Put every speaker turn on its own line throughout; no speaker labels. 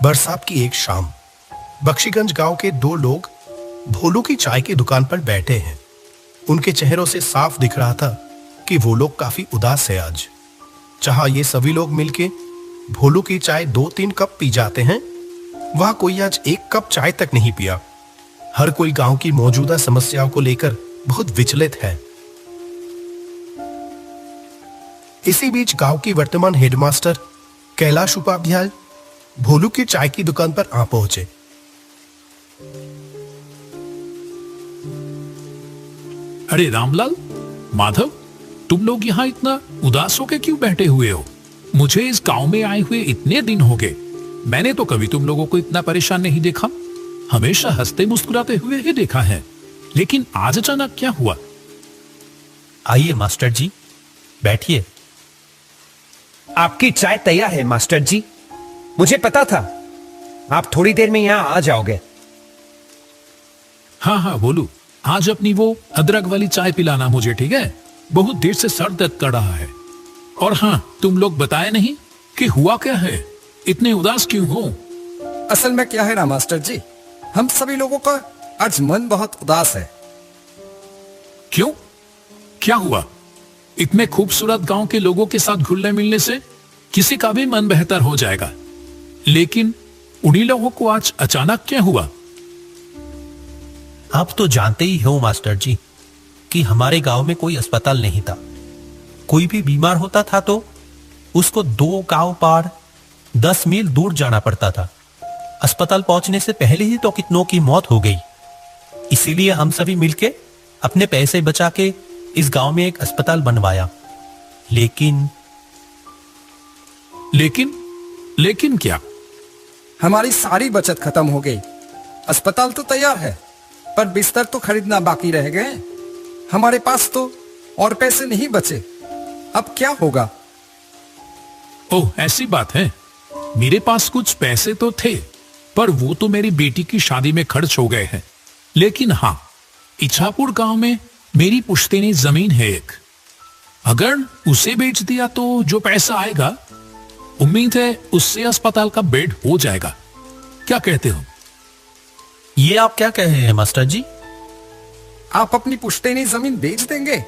बरसात की एक शाम बख्शीगंज गांव के दो लोग भोलू की चाय की दुकान पर बैठे हैं। उनके चेहरों से साफ दिख रहा था कि वो लोग काफी उदास है आज। जहां ये सभी लोग मिलके भोलू की चाय 2-3 कप पी जाते हैं, वहां कोई आज 1 कप चाय तक नहीं पिया। हर कोई गांव की मौजूदा समस्याओं को लेकर बहुत विचलित है। इसी बीच गांव की वर्तमान हेडमास्टर कैलाश उपाध्याय भोलू की चाय की दुकान पर आ पहुंचे।
अरे रामलाल, माधव, तुम लोग यहाँ इतना उदास होकर क्यों बैठे हुए हो? मुझे इस गांव में आए हुए इतने दिन हो गए, मैंने तो कभी तुम लोगों को इतना परेशान नहीं देखा। हमेशा हंसते मुस्कुराते हुए ही देखा है, लेकिन आज अचानक क्या हुआ?
आइए मास्टर जी, बैठिए।
आपकी चाय तैयार है मास्टर जी। मुझे पता था आप थोड़ी देर में यहाँ आ जाओगे।
हाँ हाँ बोलू, आज अपनी वो अदरक वाली चाय पिलाना मुझे, ठीक है? बहुत देर से सर दर्द कर रहा है। और हाँ, तुम लोग बताए नहीं कि हुआ क्या है, इतने उदास क्यों हो?
असल में क्या है ना मास्टर जी, हम सभी लोगों का आज मन बहुत उदास है।
क्यों? क्या हुआ? इतने खूबसूरत गांव के लोगों के साथ घुलने मिलने से किसी का भी मन बेहतर हो जाएगा, लेकिन उन्हीं लोगों को आज अचानक क्या हुआ?
आप तो जानते ही हो मास्टर जी कि हमारे गांव में कोई अस्पताल नहीं था। कोई भी बीमार होता था तो उसको 2 गांव पार 10 मील दूर जाना पड़ता था। अस्पताल पहुंचने से पहले ही तो कितनों की मौत हो गई। इसीलिए हम सभी मिलके अपने पैसे बचा के इस गांव में एक अस्पताल बनवाया। लेकिन
क्या?
हमारी सारी बचत खत्म हो गई। अस्पताल तो तैयार है, पर बिस्तर तो खरीदना बाकी रह गए। हमारे पास तो और पैसे नहीं बचे। अब क्या होगा?
ओह, ऐसी बात है। मेरे पास कुछ पैसे तो थे, पर वो तो मेरी बेटी की शादी में खर्च हो गए हैं। लेकिन हाँ, इछापुर गांव में मेरी पुश्तैनी जमीन है एक। अगर उसे बेच दिया तो जो पैसा आएगा, उम्मीद है उससे अस्पताल का बेड हो जाएगा। क्या कहते हो?
ये आप क्या कह रहे हैं मास्टर जी?
आप अपनी पुश्तैनी जमीन बेच देंगे?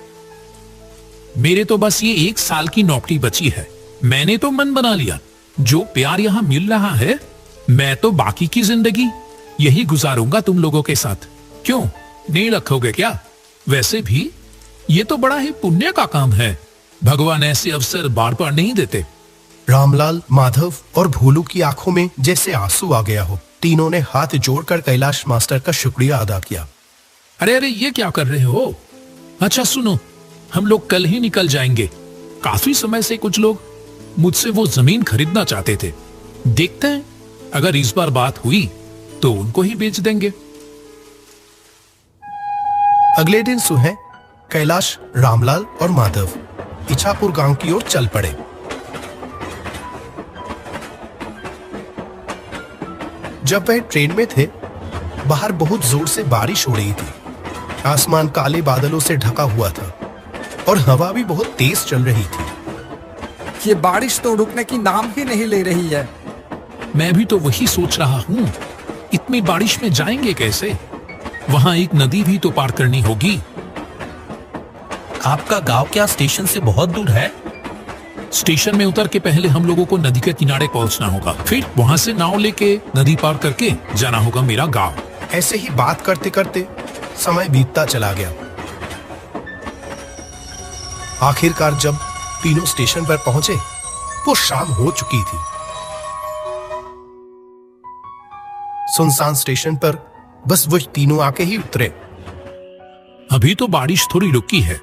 मेरे तो बस ये 1 साल की नौकरी बची है। मैंने तो मन बना लिया, जो प्यार यहां मिल रहा है, मैं तो बाकी की जिंदगी यही गुजारूंगा तुम लोगों के साथ। क्यों, नहीं रखोगे क्या? वैसे भी ये तो बड़ा ही पुण्य का काम है। भगवान ऐसे अवसर बार बार नहीं देते।
रामलाल, माधव और भोलू की आंखों में जैसे आंसू आ गया हो। तीनों ने हाथ जोड़कर कैलाश मास्टर का शुक्रिया अदा किया।
अरे ये क्या कर रहे हो? अच्छा सुनो, हम लोग कल ही निकल जाएंगे। काफी समय से कुछ लोग मुझसे वो जमीन खरीदना चाहते थे। देखते हैं, अगर इस बार बात हुई तो उनको ही बेच देंगे।
अगले दिन सुबह कैलाश, रामलाल और माधव इछापुर गांव की ओर चल पड़े। जब वह ट्रेन में थे, बाहर बहुत जोर से बारिश हो रही थी। आसमान काले बादलों से ढका हुआ था और हवा भी बहुत तेज चल रही थी।
ये बारिश तो रुकने की नाम ही नहीं ले रही है।
मैं भी तो वही सोच रहा हूँ, इतनी बारिश में जाएंगे कैसे? वहां एक नदी भी तो पार करनी होगी।
आपका गांव क्या स्टेशन से बहुत दूर है?
स्टेशन में उतर के पहले हम लोगों को नदी के किनारे पहुंचना होगा, फिर वहां से नाव लेके नदी पार करके जाना होगा मेरा गांव।
ऐसे ही बात करते करते समय बीतता चला गया। आखिरकार जब तीनों स्टेशन पर पहुंचे, वो शाम हो चुकी थी। सुनसान स्टेशन पर बस वो तीनों आके ही उतरे।
अभी तो बारिश थोड़ी रुकी है,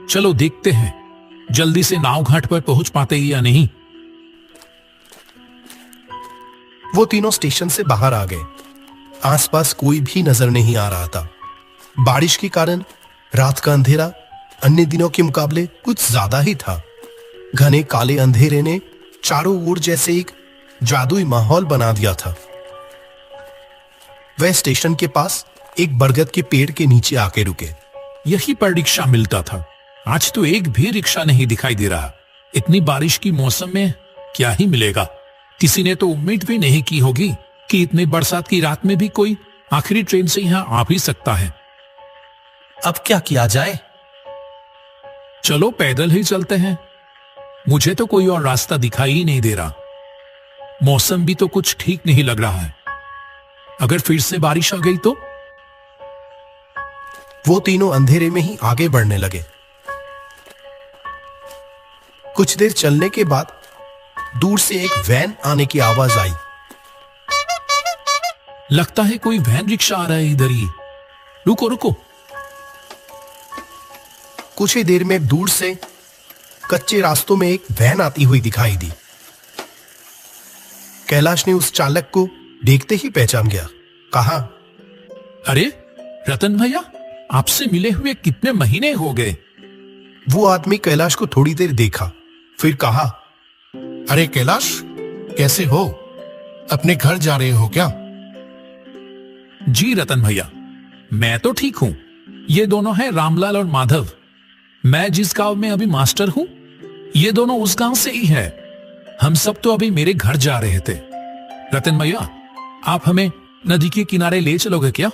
चलो देखते हैं जल्दी से नाव घाट पर पहुंच पाते या नहीं।
वो तीनों स्टेशन से बाहर आ गए। आसपास कोई भी नजर नहीं आ रहा था। बारिश के कारण रात का अंधेरा अन्य दिनों के मुकाबले कुछ ज्यादा ही था। घने काले अंधेरे ने चारों ओर जैसे एक जादुई माहौल बना दिया था। वह स्टेशन के पास एक बरगद के पेड़ के नीचे आके रुके।
यही पर रिक्शा मिलता था। आज तो एक भी रिक्शा नहीं दिखाई दे रहा। इतनी बारिश की मौसम में क्या ही मिलेगा। किसी ने तो उम्मीद भी नहीं की होगी कि इतनी बरसात की रात में भी कोई आखिरी ट्रेन से यहां आ भी सकता है।
अब क्या किया जाए?
चलो पैदल ही चलते हैं। मुझे तो कोई और रास्ता दिखाई ही नहीं दे रहा। मौसम भी तो कुछ ठीक नहीं लग रहा है। अगर फिर से बारिश आ गई तो?
वो तीनों अंधेरे में ही आगे बढ़ने लगे। कुछ देर चलने के बाद दूर से एक वैन आने की आवाज आई।
लगता है कोई वैन रिक्शा आ रहा है इधर ही। रुको रुको।
कुछ ही देर में दूर से कच्चे रास्तों में एक वैन आती हुई दिखाई दी। कैलाश ने उस चालक को देखते ही पहचान गया। कहा,
अरे रतन भैया, आपसे मिले हुए कितने महीने हो गए।
वो आदमी कैलाश को थोड़ी देर देखा, फिर कहा,
अरे कैलाश, कैसे हो? अपने घर जा रहे हो क्या?
जी रतन भैया, मैं तो ठीक हूं। ये दोनों हैं रामलाल और माधव। मैं जिस गांव में अभी मास्टर हूं, ये दोनों उस गांव से ही है। हम सब तो अभी मेरे घर जा रहे थे। रतन भैया, आप हमें नदी के किनारे ले चलोगे क्या?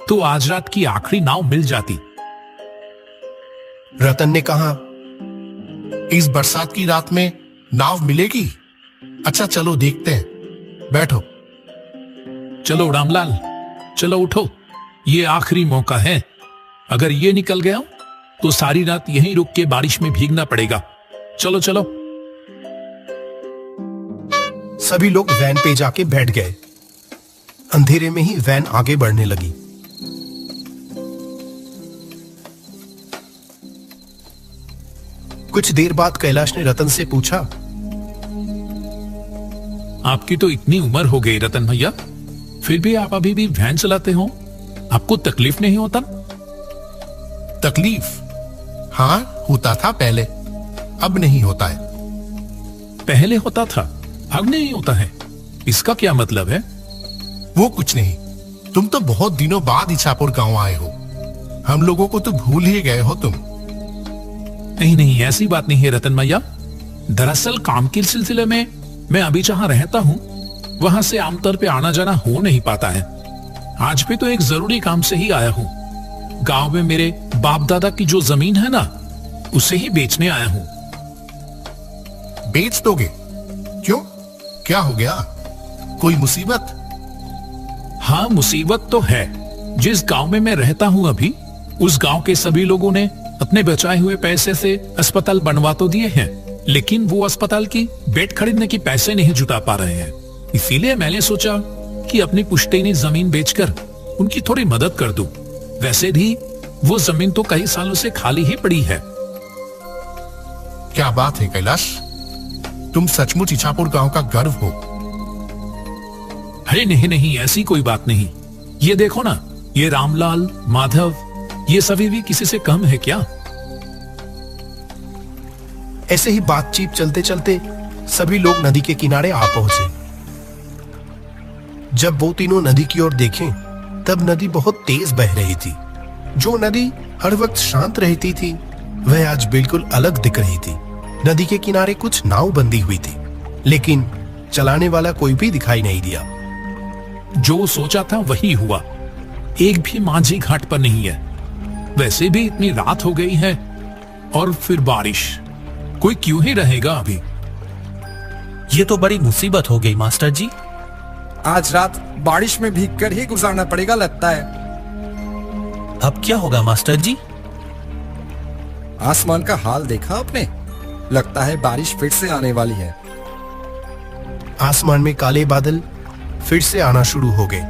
तो आज रात की आखिरी नाव मिल जाती।
रतन ने कहा,
इस बरसात की रात में नाव मिलेगी? अच्छा चलो देखते हैं, बैठो।
चलो रामलाल, चलो उठो। ये आखिरी मौका है। अगर ये निकल गया तो सारी रात यहीं रुक के बारिश में भीगना पड़ेगा। चलो चलो।
सभी लोग वैन पे जाके बैठ गए। अंधेरे में ही वैन आगे बढ़ने लगी। कुछ देर बाद कैलाश ने रतन से पूछा,
आपकी तो इतनी उम्र हो गई रतन भैया, फिर भी आप अभी भी वैन चलाते हो? आपको तकलीफ नहीं होता?
तकलीफ? हाँ, होता था पहले, अब नहीं होता है।
पहले होता था, अब नहीं होता है। इसका क्या मतलब है?
वो कुछ नहीं। तुम तो बहुत दिनों बाद इछापुर गांव आए हो। हम लोगों को तो भूल ही गए हो तुम।
नहीं नहीं, ऐसी बात नहीं है रतन भैया। दरअसल काम के सिलसिले में मैं अभी जहां रहता हूं, वहां से आमतौर पे आना जाना हो नहीं पाता है। आज भी तो एक जरूरी काम से ही आया हूं। गांव में मेरे बाप दादा की जो जमीन है ना, उसे ही बेचने आया हूं।
बेच दोगे? क्यों, क्या हो गया? कोई मुसीबत?
हाँ, मुसीबत तो है। जिस गांव में मैं रहता हूं अभी, उस गांव के सभी लोगों ने अपने बचाए हुए पैसे से अस्पताल बनवा तो दिए हैं, लेकिन वो अस्पताल की बेड खरीदने की पैसे नहीं जुटा पा रहे हैं। इसीलिए मैंने सोचा कि अपनी पुश्तैनी जमीन बेचकर उनकी थोड़ी मदद कर दूं। वैसे भी वो जमीन तो कई सालों से खाली ही पड़ी है।
क्या बात है कैलाश, तुम सचमुच इछापुर गांव का गर्व हो।
अरे नहीं नहीं, ऐसी कोई बात नहीं। ये देखो ना, ये रामलाल, माधव, ये सभी भी किसी से कम है क्या?
ऐसे ही बातचीत चलते चलते सभी लोग नदी के किनारे आ पहुंचे। जब वो तीनों नदी की ओर देखें, तब नदी बहुत तेज बह रही थी। जो नदी हर वक्त शांत रहती थी, वह आज बिल्कुल अलग दिख रही थी। नदी के किनारे कुछ नाव बंधी हुई थी, लेकिन चलाने वाला कोई भी दिखाई नहीं दिया।
जो सोचा था वही हुआ। एक भी माझी घाट पर नहीं है। वैसे भी इतनी रात हो गई है, और फिर बारिश। कोई क्यों ही रहेगा अभी?
ये तो बड़ी मुसीबत हो गई मास्टर जी।
आज रात बारिश में भीगकर ही गुजारना पड़ेगा लगता है।
अब क्या होगा मास्टर जी?
आसमान का हाल देखा आपने? लगता है बारिश फिर से आने वाली है।
आसमान में काले बादल फिर से आना शुरू हो गए।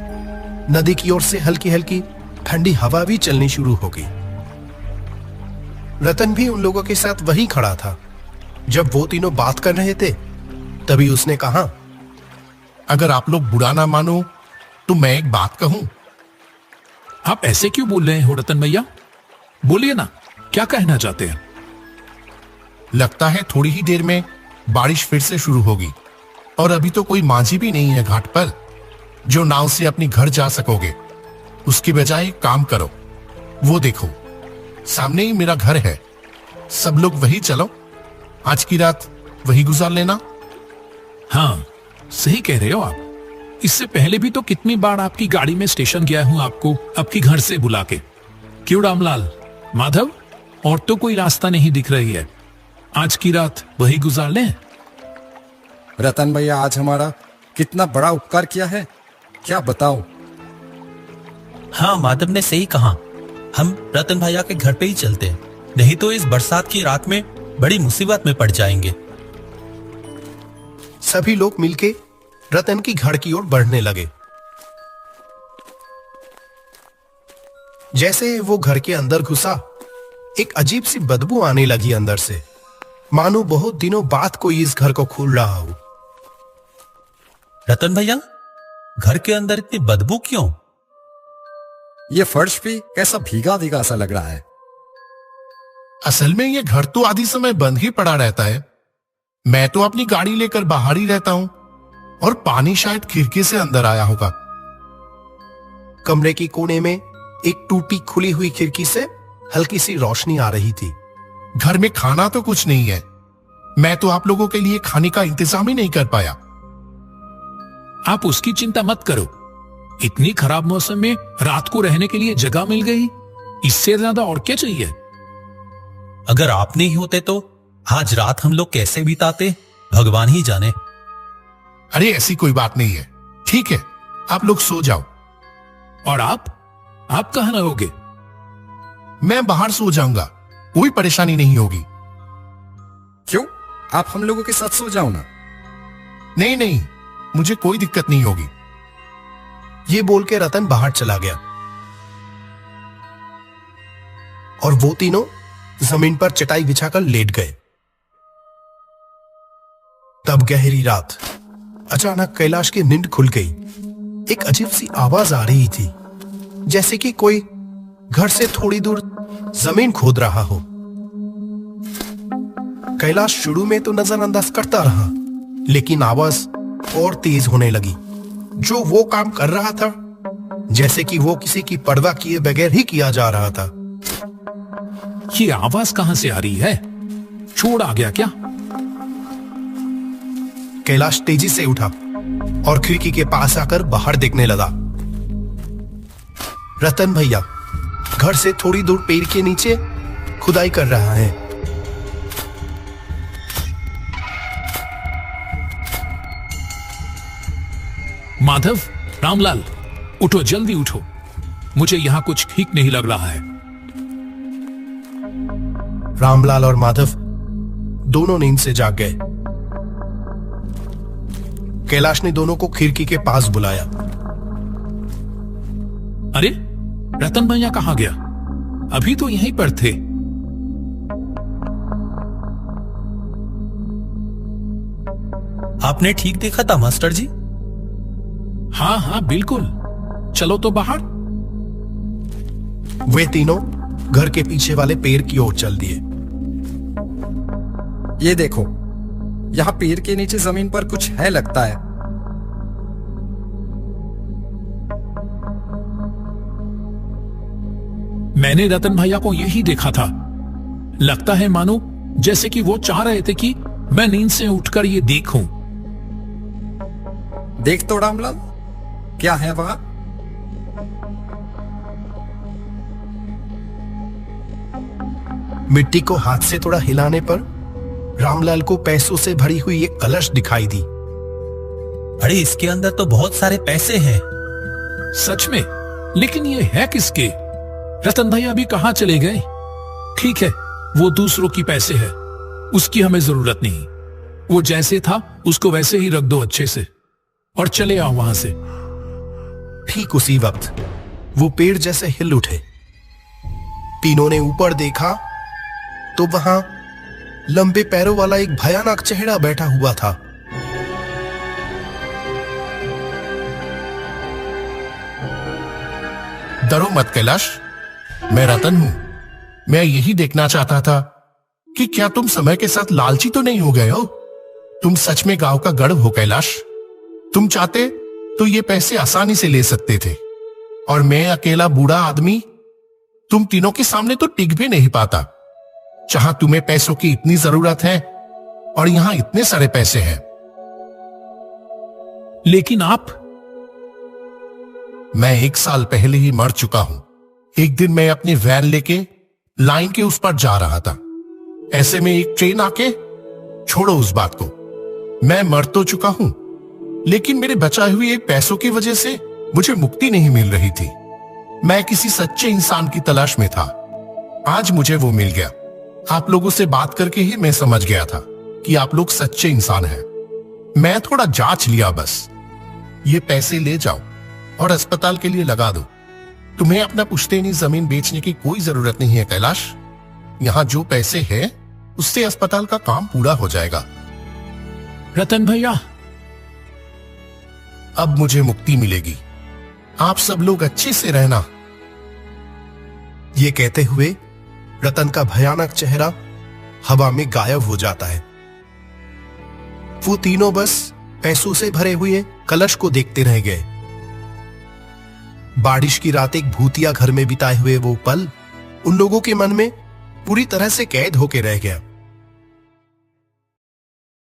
नदी की ओर से हल्की हल्की ठंडी हवा भी चलनी शुरू हो गई। रतन भी उन लोगों के साथ वहीं खड़ा था। जब वो तीनों बात कर रहे थे, तभी उसने कहा,
अगर आप लोग बुरा ना मानो तो मैं एक बात कहूं।
आप ऐसे क्यों बोल रहे हो रतन भैया? बोलिए ना, क्या कहना चाहते हैं?
लगता है थोड़ी ही देर में बारिश फिर से शुरू होगी, और अभी तो कोई माझी भी नहीं है घाट पर जो नाव से अपनी घर जा सकोगे। उसकी बजाय एक काम करो, वो देखो सामने ही मेरा घर है। सब लोग वही चलो, आज की रात वही गुजार लेना।
हाँ, सही कह रहे हो आप। इससे पहले भी तो कितनी बार आपकी गाड़ी में स्टेशन गया हूं आपको आपके घर से बुला के। क्यों रामलाल, माधव, और तो कोई रास्ता नहीं दिख रही है। आज की रात वही गुजार लें।
रतन भैया आज हमारा कितना बड़ा उपकार किया है, क्या बताओ।
हाँ, माधव ने सही कहा। हम रतन भैया के घर पे ही चलते हैं, नहीं तो इस बरसात की रात में बड़ी मुसीबत में पड़ जाएंगे।
सभी लोग मिलके रतन की घर की ओर बढ़ने लगे। जैसे वो घर के अंदर घुसा, एक अजीब सी बदबू आने लगी अंदर से, मानो बहुत दिनों बाद कोई इस घर को खोल रहा हो।
रतन भैया, घर के अंदर इतनी बदबू क्यों?
ये फर्श भी कैसा भीगा भीगा सा लग रहा है।
असल में ये घर तो आधी समय बंद ही पड़ा रहता है। मैं तो अपनी गाड़ी लेकर बाहर ही रहता हूं और पानी शायद खिड़की से अंदर आया होगा।
कमरे की कोने में एक टूटी खुली हुई खिड़की से हल्की सी रोशनी आ रही थी।
घर में खाना तो कुछ नहीं है। मैं तो आप लोगों के लिए खाने का इंतजाम ही नहीं कर पाया।
आप उसकी चिंता मत करो। इतनी खराब मौसम में रात को रहने के लिए जगह मिल गई, इससे ज्यादा और क्या चाहिए।
अगर आप नहीं होते तो आज रात हम लोग कैसे बिताते, भगवान ही जाने।
अरे ऐसी कोई बात नहीं है। ठीक है, आप लोग सो जाओ।
और आप कहां रहोगे?
मैं बाहर सो जाऊंगा, कोई परेशानी नहीं होगी।
क्यों, आप हम लोगों के साथ सो जाओ ना।
नहीं नहीं, मुझे कोई दिक्कत नहीं होगी।
ये बोल के रतन बाहर चला गया और वो तीनों जमीन पर चटाई बिछाकर लेट गए। तब गहरी रात, अचानक कैलाश की नींद खुल गई। एक अजीब सी आवाज आ रही थी, जैसे कि कोई घर से थोड़ी दूर जमीन खोद रहा हो। कैलाश शुरू में तो नजरअंदाज करता रहा, लेकिन आवाज और तेज होने लगी। जो वो काम कर रहा था, जैसे कि वो किसी की परवाह किए बगैर ही किया जा रहा था।
ये आवाज कहां से आ रही है? चोर आ गया क्या?
कैलाश तेजी से उठा और खिड़की के पास आकर बाहर देखने लगा। रतन भैया घर से थोड़ी दूर पेड़ के नीचे खुदाई कर रहा है।
माधव, रामलाल, उठो, जल्दी उठो। मुझे यहां कुछ ठीक नहीं लग रहा है।
रामलाल और माधव दोनों नींद से जाग गए। कैलाश ने दोनों को खिड़की के पास बुलाया।
अरे, रतन भैया कहां गया? अभी तो यहीं पर थे।
आपने ठीक देखा था मास्टर जी?
हाँ हाँ बिल्कुल। चलो तो बाहर।
वे तीनों घर के पीछे वाले पेड़ की ओर चल दिए।
ये देखो, यहाँ पेड़ के नीचे जमीन पर कुछ है लगता है।
मैंने रतन भैया को यही देखा था। लगता है मानो जैसे कि वो चाह रहे थे कि मैं नींद से उठकर ये देखूं।
देख तो रामलाल, क्या है वहां?
मिट्टी को हाथ से थोड़ा हिलाने पर रामलाल को पैसों से भरी हुई एक कलश दिखाई दी।
अरे, इसके अंदर तो बहुत सारे पैसे हैं।
सच में? लेकिन ये है किसके? रतन भैया भी कहां चले गए? ठीक है, वो दूसरों की पैसे है, उसकी हमें जरूरत नहीं। वो जैसे था उसको वैसे ही रख दो अच्छे से और चले आओ वहां से।
ठीक उसी वक्त वो पेड़ जैसे हिल उठे। तीनों ने ऊपर देखा तो वहां लंबे पैरों वाला एक भयानक चेहरा बैठा हुआ था।
डरो मत कैलाश, मैं रतन हूं। मैं यही देखना चाहता था कि क्या तुम समय के साथ लालची तो नहीं हो गए हो। तुम सच में गांव का गढ़ हो कैलाश। तुम चाहते तो ये पैसे आसानी से ले सकते थे, और मैं अकेला बूढ़ा आदमी तुम तीनों के सामने तो टिक भी नहीं पाता। जहां तुम्हें पैसों की इतनी जरूरत है और यहां इतने सारे पैसे हैं।
लेकिन आप।
मैं 1 साल पहले ही मर चुका हूं। एक दिन मैं अपनी वैन लेके लाइन के उस पर जा रहा था। ऐसे में एक ट्रेन आके, छोड़ो उस बात को, मैं मर तो चुका हूं, लेकिन मेरे बचाए हुए पैसों की वजह से मुझे मुक्ति नहीं मिल रही थी। मैं किसी सच्चे इंसान की तलाश में था। आज मुझे वो मिल गया। आप लोगों से बात करके ही मैं समझ गया था कि आप लोग सच्चे इंसान हैं। मैं थोड़ा जांच लिया बस। ये पैसे ले जाओ और अस्पताल के लिए लगा दो। तुम्हें अपना पुश्तैनी जमीन बेचने की कोई जरूरत नहीं है कैलाश। यहां जो पैसे हैं उससे अस्पताल का काम पूरा हो जाएगा।
रतन भैया,
अब मुझे मुक्ति मिलेगी। आप सब लोग अच्छे से रहना।
ये कहते हुए रतन का भयानक चेहरा हवा में गायब हो जाता है। वो तीनों बस पैसों से भरे हुए कलश को देखते रह गए। बारिश की रात एक भूतिया घर में बिताए हुए वो पल उन लोगों के मन में पूरी तरह से कैद होके रह गया।